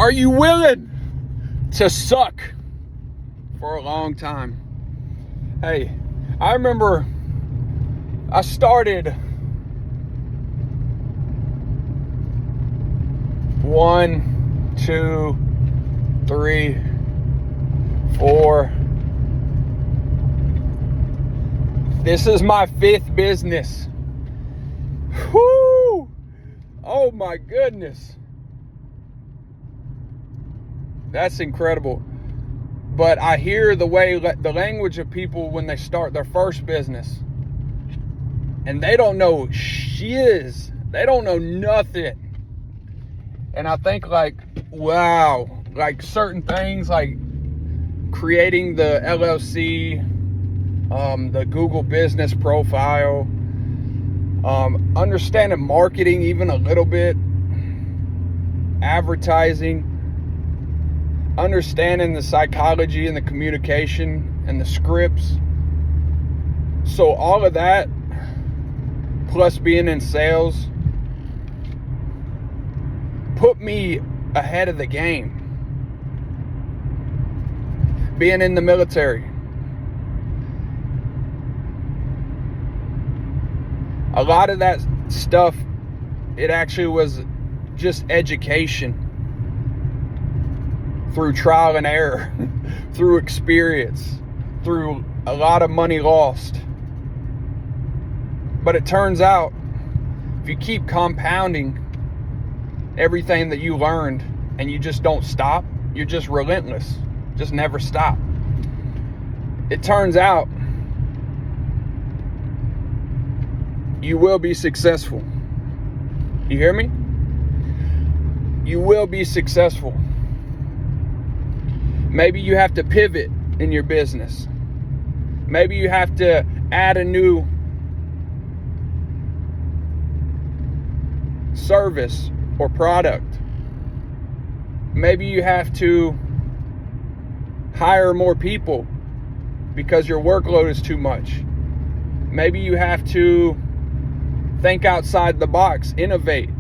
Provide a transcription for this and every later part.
Are you willing to suck for a long time? Hey, I remember I started 1, 2, 3, 4. This is my 5th business. Whoo! Oh my goodness. That's incredible. But I hear the language of people when they start their first business. And they don't know shiz. They don't know nothing. And I think wow, certain things like creating the LLC, the Google business profile, understanding marketing even a little bit, advertising, understanding the psychology and the communication and the scripts. So all of that, plus being in sales, put me ahead of the game. Being in the military, a lot of that stuff, it actually was just education through trial and error, through experience, through a lot of money lost. But it turns out, if you keep compounding everything that you learned and you just don't stop, you're just relentless, just never stop. It turns out you will be successful. You hear me? You will be successful. Maybe you have to pivot in your business. Maybe you have to add a new service or product. Maybe you have to hire more people because your workload is too much. Maybe you have to think outside the box, innovate.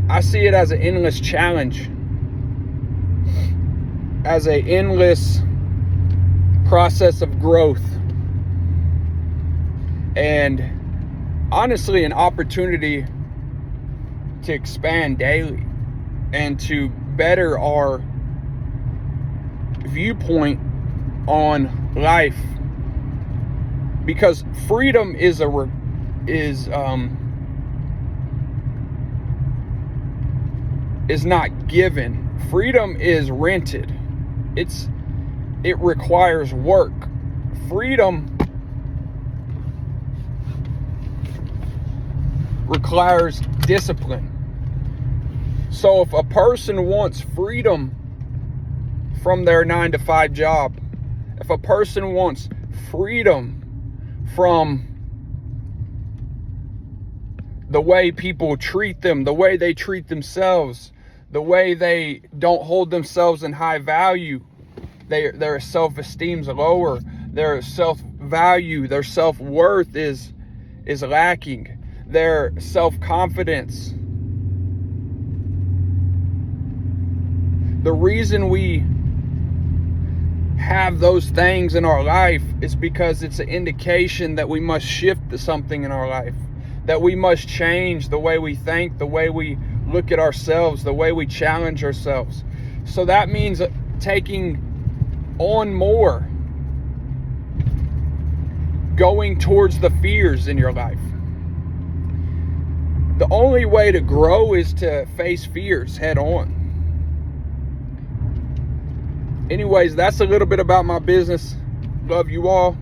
I see it as an endless challenge, as an endless process of growth, and honestly an opportunity to expand daily and to better our viewpoint on life, because freedom is not given. Freedom is rented. It requires work. Freedom requires discipline. So if a person wants freedom from their 9-to-5 job, if a person wants freedom from the way people treat them, the way they treat themselves, the way they don't hold themselves in high value, their self-esteem's lower, their self-value, their self-worth is lacking, their self-confidence. The reason we have those things in our life is because it's an indication that we must shift to something in our life, that we must change the way we think, the way we look at ourselves, the way we challenge ourselves. So that means taking on more, going towards the fears in your life. The only way to grow is to face fears head on. Anyways, that's a little bit about my business. Love you all.